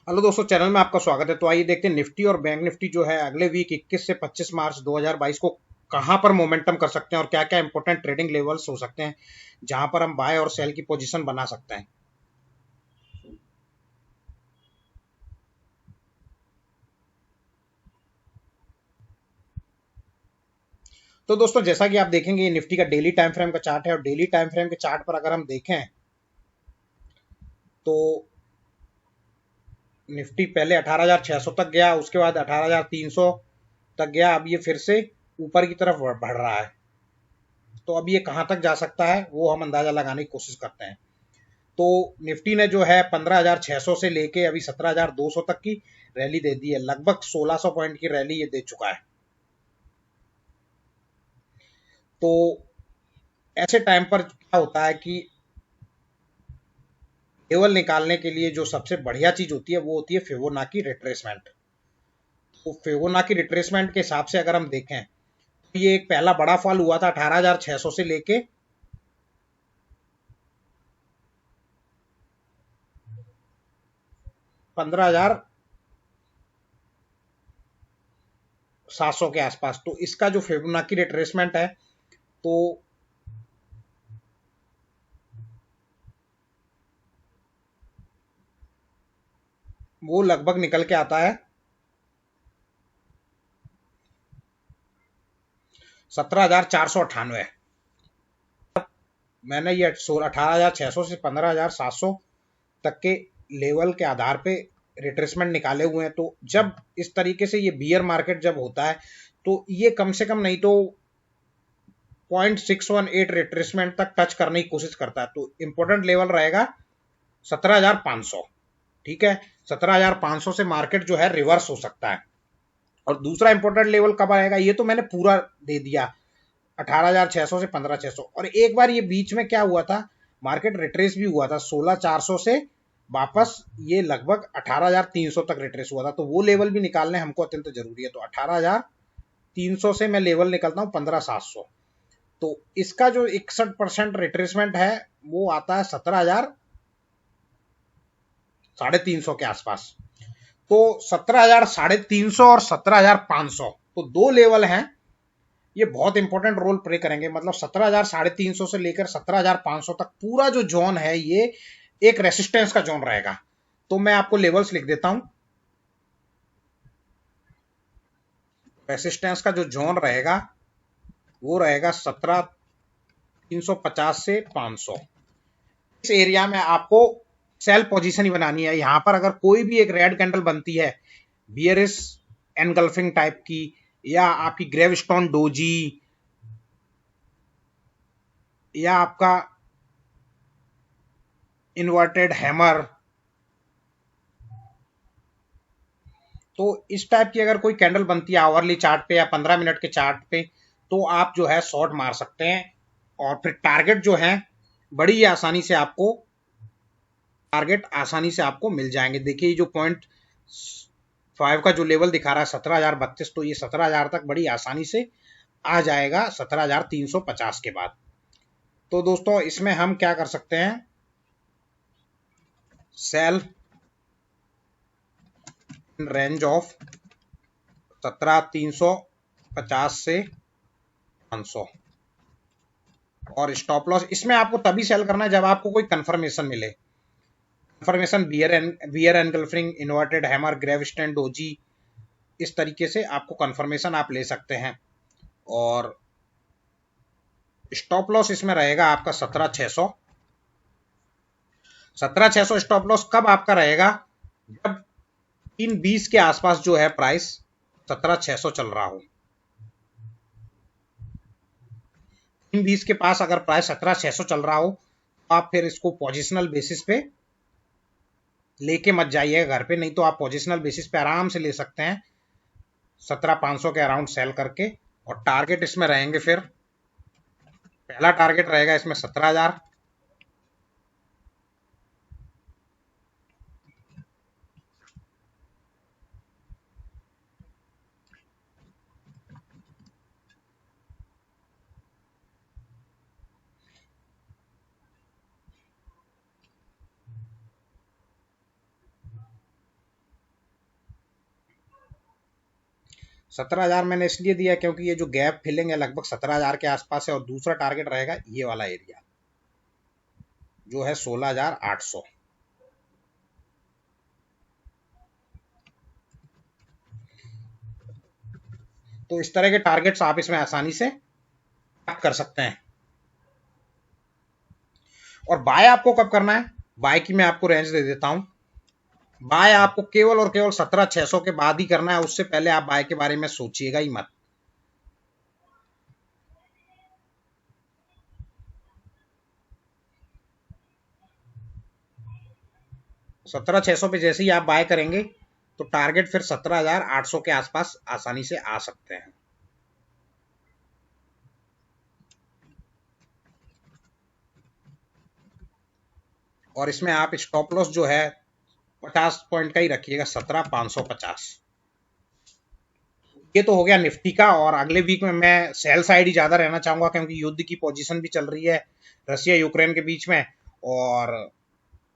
Hello दोस्तों, channel में आपका स्वागत है। तो आइए देखते हैं निफ्टी और बैंक निफ्टी जो है अगले वीक 21 से 25 मार्च 2022 को कहां पर मोमेंटम कर सकते हैं और क्या क्या इंपॉर्टेंट ट्रेडिंग लेवल्स हो सकते हैं जहां पर हम बाय और सेल की पोजीशन बना सकते हैं। तो दोस्तों, जैसा कि आप देखेंगे, ये निफ्टी का डेली टाइम फ्रेम का चार्ट है और डेली टाइम फ्रेम के चार्ट पर अगर हम देखें तो निफ्टी पहले 18,600 तक गया, उसके बाद 18,300 तक गया। अब ये फिर से ऊपर की तरफ बढ़ रहा है। तो अब ये कहां तक जा सकता है वो हम अंदाजा लगाने की कोशिश करते हैं। तो निफ्टी ने जो है 15,600 से लेके अभी 17,200 तक की रैली दे दी है। लगभग 1600 पॉइंट की रैली ये दे चुका है। तो ऐसे टाइम पर क्या होता है कि लेवल निकालने के लिए जो सबसे बढ़िया चीज होती है वो होती है फिबोनाची रिट्रेसमेंट। तो फिबोनाची रिट्रेसमेंट के हिसाब से अगर हम देखें तो ये एक पहला बड़ा फॉल हुआ था 18,600 से लेके 15,700 के आसपास। तो इसका जो फिबोनाची रिट्रेसमेंट है तो वो लगभग निकल के आता है 17,498। मैंने ये 18,600 से 15,700 तक के लेवल के आधार पे रिट्रेसमेंट निकाले हुए हैं। तो जब इस तरीके से ये बियर मार्केट जब होता है तो ये कम से कम नहीं तो 0.618 रिट्रेसमेंट तक टच करने की कोशिश करता है। तो इंपॉर्टेंट लेवल रहेगा 17,500। ठीक है, 17,500 से मार्केट जो है रिवर्स हो सकता है। और दूसरा इंपॉर्टेंट लेवल कब आएगा ये तो मैंने पूरा दे दिया, 18,600 से 15,600। और एक बार ये बीच में क्या हुआ था, मार्केट रिट्रेस भी हुआ था 16,400 से वापस ये लगभग 18,300 तक रिट्रेस हुआ था। तो वो लेवल भी निकालने हमको अत्यंत जरूरी है। तो 18,300 से मैं लेवल निकलता हूँ 15,700। तो इसका जो 61% रिट्रेसमेंट है वो आता है 17,350 के आसपास। तो 17,350 और 17,500 तो दो लेवल हैं, ये बहुत इंपॉर्टेंट रोल प्ले करेंगे। मतलब 17,350 से लेकर 17,500 तक पूरा जो जोन है ये एक रेसिस्टेंस का जोन रहेगा। तो मैं आपको लेवल्स लिख देता हूं। रेसिस्टेंस का जो जोन रहेगा वो रहेगा 17,350 से 500। इस एरिया में आपको सेल पोजीशन ही बनानी है। यहां पर अगर कोई भी एक रेड कैंडल बनती है बियरिश एनगल्फिंग टाइप की, या आपकी ग्रेवस्टोन डोजी, या आपका इन्वर्टेड हैमर, तो इस टाइप की अगर कोई कैंडल बनती है आवरली चार्ट पे या 15 मिनट के चार्ट पे तो आप जो है शॉर्ट मार सकते हैं। और फिर टारगेट जो है बड़ी आसानी से आपको मिल जाएंगे। देखिए जो 0.5 का जो लेवल दिखा रहा है 17,032, तो ये 17,000 तक बड़ी आसानी से आ जाएगा 17,350 के बाद। तो दोस्तों इसमें हम क्या कर सकते हैं, सेल इन रेंज ऑफ 17,350 से 500 और स्टॉप लॉस इसमें आपको तभी सेल करना है जब आपको कोई कंफर्मेशन मिले। Confirmation bear engulfing, inverted hammer, gravestone doji, इस तरीके से आपको कंफर्मेशन आप ले सकते हैं। और स्टॉप लॉस इसमें रहेगा आपका 17,600। 17,600 स्टॉप लॉस कब आपका रहेगा, जब 320 के आसपास जो है प्राइस 17,600 चल रहा हो। 320 के पास अगर प्राइस 17,600 चल रहा हो तो आप फिर इसको पोजिशनल बेसिस पे लेके मत जाइएगा घर पे, नहीं तो आप पोजिशनल बेसिस पे आराम से ले सकते हैं 17,500 के अराउंड सेल करके। और टारगेट इसमें रहेंगे, फिर पहला टारगेट रहेगा इसमें 17,000, 17,000 मैंने इसलिए दिया क्योंकि ये जो गैप फिलिंग है लगभग 17,000 के आसपास है, और दूसरा टारगेट रहेगा ये वाला एरिया जो है 16,800। तो इस तरह के टारगेट्स आप इसमें आसानी से प्राप्त कर सकते हैं। और बाय आपको कब करना है, बाय की मैं आपको रेंज दे देता हूं। बाय आपको केवल और केवल 17,600 के बाद ही करना है, उससे पहले आप बाय के बारे में सोचिएगा ही मत। 17,600 पे जैसे ही आप बाय करेंगे तो टारगेट फिर 17,800 के आसपास आसानी से आ सकते हैं। और इसमें आप स्टॉप लॉस जो है 50 पॉइंट का ही रखिएगा, 17,550। ये तो हो गया निफ्टी का। और अगले वीक में मैं सेल साइड ही ज्यादा रहना चाहूंगा क्योंकि युद्ध की पोजीशन भी चल रही है रसिया यूक्रेन के बीच में। और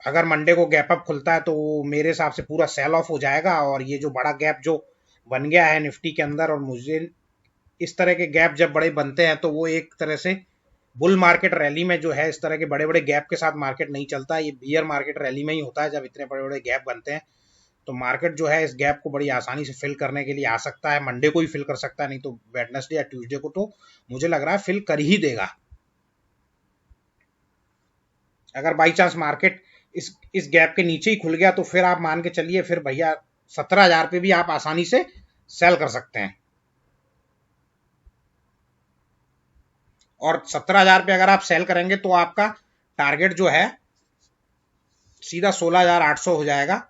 अगर मंडे को गैप अप खुलता है तो मेरे हिसाब से पूरा सेल ऑफ हो जाएगा, और ये जो बड़ा गैप जो बन गया है निफ्टी के अंदर, और मुझे इस तरह के गैप जब बड़े बनते हैं तो वो एक तरह से बुल मार्केट रैली में जो है इस तरह के बड़े बड़े गैप के साथ मार्केट नहीं चलता। ये बियर मार्केट रैली में ही होता है जब इतने बड़े बड़े गैप बनते हैं। तो मार्केट जो है इस गैप को बड़ी आसानी से फिल करने के लिए आ सकता है, मंडे को ही फिल कर सकता है, नहीं तो वेडनेसडे या ट्यूसडे को तो मुझे लग रहा है फिल कर ही देगा। अगर बाई चांस मार्केट इस गैप के नीचे ही खुल गया तो फिर आप मान के चलिए फिर भैया 17,000 पे भी आप आसानी से सेल कर सकते हैं। और 17,000 पे अगर आप सेल करेंगे तो आपका टारगेट जो है सीधा 16,800 हो जाएगा।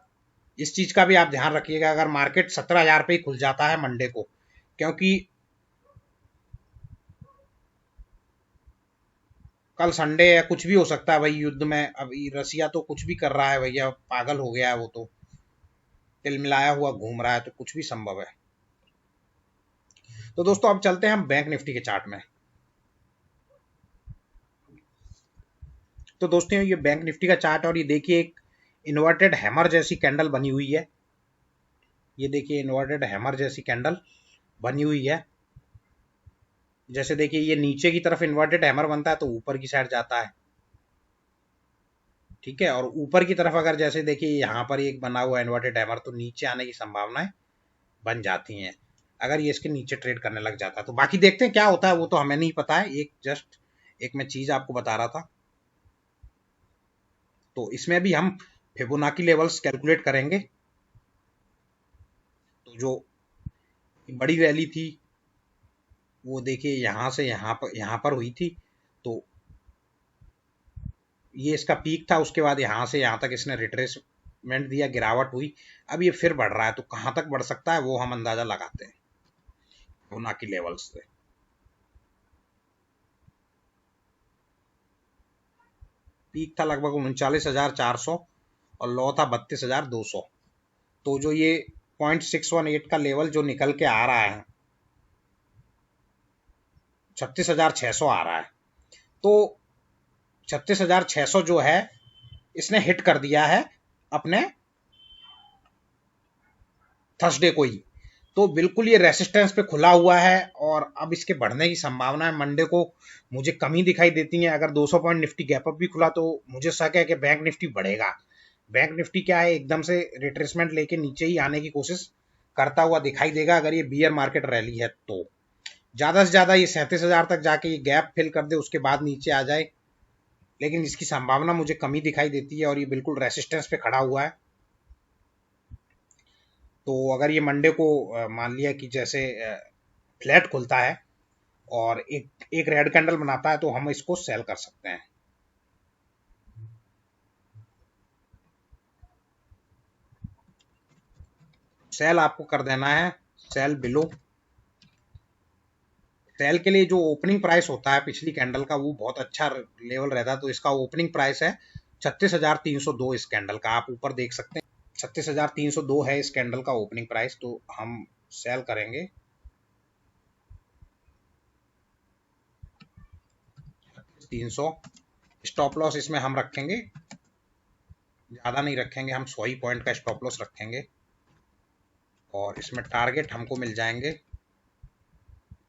इस चीज का भी आप ध्यान रखिएगा अगर मार्केट 17,000 पे ही खुल जाता है मंडे को, क्योंकि कल संडे है, कुछ भी हो सकता है भाई युद्ध में। अभी रसिया तो कुछ भी कर रहा है भैया, पागल हो गया है वो तो, तिलमिलाया हुआ घूम रहा है, तो कुछ भी संभव है। तो दोस्तों अब चलते हैं हम बैंक निफ्टी के चार्ट में। तो दोस्तों ये बैंक निफ्टी का चार्ट है और ये देखिए एक इन्वर्टेड हैमर जैसी कैंडल बनी हुई है। ये देखिए इन्वर्टेड हैमर जैसी कैंडल बनी हुई है। जैसे देखिए ये नीचे की तरफ इन्वर्टेड हैमर बनता है तो ऊपर की साइड जाता है, ठीक है। और ऊपर की तरफ अगर जैसे देखिए यहाँ पर एक बना हुआ इन्वर्टेड हैमर तो नीचे आने की संभावनाएं बन जाती हैं अगर ये इसके नीचे ट्रेड करने लग जाता है। तो बाकी देखते हैं क्या होता है, वो तो हमें नहीं पता है। एक मैं चीज आपको बता रहा था। तो इसमें भी हम फिबोनाची लेवल्स कैलकुलेट करेंगे। तो जो बड़ी रैली थी वो देखिए यहाँ से यहाँ पर हुई थी, तो ये इसका पीक था। उसके बाद यहाँ से यहाँ तक इसने रिट्रेसमेंट दिया, गिरावट हुई। अब ये फिर बढ़ रहा है, तो कहाँ तक बढ़ सकता है वो हम अंदाजा लगाते हैं फिबोनाची लेवल्स से। पीक था लगभग 39,400 और लो था 32,200। तो जो ये 0.618 का लेवल जो निकल के आ रहा है 36,600 आ रहा है। तो 36,600 जो है इसने हिट कर दिया है अपने थर्सडे को ही। तो बिल्कुल ये रेसिस्टेंस पे खुला हुआ है और अब इसके बढ़ने की संभावना है। मंडे को मुझे कमी दिखाई देती है। अगर 200 पॉइंट निफ्टी गैप अप भी खुला तो मुझे शक है कि बैंक निफ्टी बढ़ेगा। बैंक निफ्टी क्या है, एकदम से रिट्रेसमेंट लेके नीचे ही आने की कोशिश करता हुआ दिखाई देगा अगर ये बियर मार्केट रैली है तो। ज्यादा से ज्यादा ये 37,000 तक जाके ये गैप फिल कर दे, उसके बाद नीचे आ जाए, लेकिन इसकी संभावना मुझे कमी दिखाई देती है और ये बिल्कुल रेसिस्टेंस पे खड़ा हुआ है। तो अगर ये मंडे को मान लिया कि जैसे फ्लैट खुलता है और एक रेड कैंडल बनाता है तो हम इसको सेल कर सकते हैं। सेल आपको कर देना है सेल बिलो। सेल के लिए जो ओपनिंग प्राइस होता है पिछली कैंडल का वो बहुत अच्छा लेवल रहता है। तो इसका ओपनिंग प्राइस है 36,302 इस कैंडल का, आप ऊपर देख सकते हैं 36,302 है इस कैंडल का ओपनिंग प्राइस। तो हम सेल करेंगे 300। स्टॉप लॉस इसमें हम रखेंगे, ज्यादा नहीं रखेंगे, हम 100 ही पॉइंट का स्टॉप लॉस रखेंगे। और इसमें टारगेट हमको मिल जाएंगे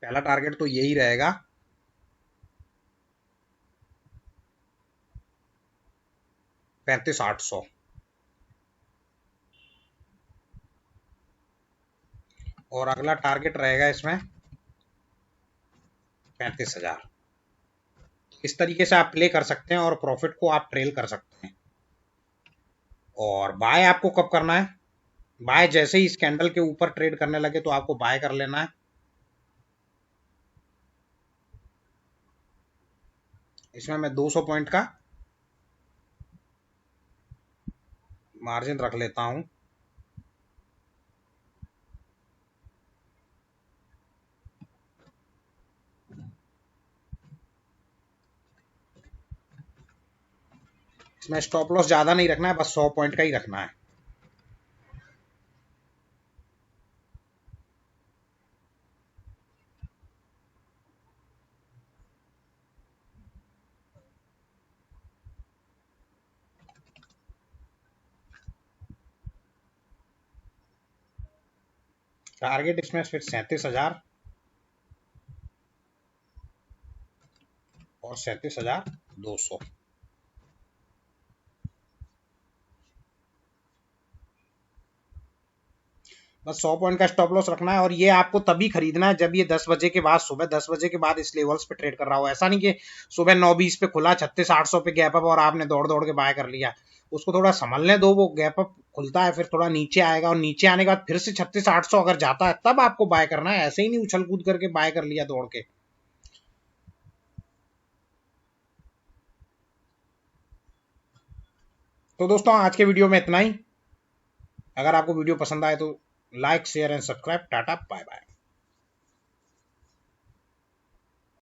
पहला टारगेट तो यही रहेगा, 35,800। और अगला टारगेट रहेगा इसमें 35,000। इस तरीके से आप प्ले कर सकते हैं और प्रॉफिट को आप ट्रेल कर सकते हैं। और बाय आपको कब करना है? बाय जैसे ही इस कैंडल के ऊपर ट्रेड करने लगे तो आपको बाय कर लेना है। इसमें मैं 200 पॉइंट का मार्जिन रख लेता हूं। इसमें स्टॉप लॉस ज्यादा नहीं रखना है, बस 100 पॉइंट का ही रखना है। टारगेट इसमें फिर 37,000 और 37,200। बस 100 पॉइंट का स्टॉप लॉस रखना है। और ये आपको तभी खरीदना है जब ये 10 बजे के बाद, सुबह 10 बजे के बाद इस लेवल्स पे ट्रेड कर रहा हो। ऐसा नहीं कि सुबह 9:20 पे खुला 36,800 पे गैप अप और आपने दौड़ दौड़ के बाय कर लिया। उसको थोड़ा संभलने दो, वो गैप अप खुलता है फिर थोड़ा नीचे आएगा और नीचे आने के बाद फिर से 36,800 अगर जाता है तब आपको बाय करना है। ऐसे ही नहीं उछल कूद करके बाय कर लिया दौड़ के। तो दोस्तों आज के वीडियो में इतना ही। अगर आपको वीडियो पसंद आए तो like share and subscribe. Tata bye bye.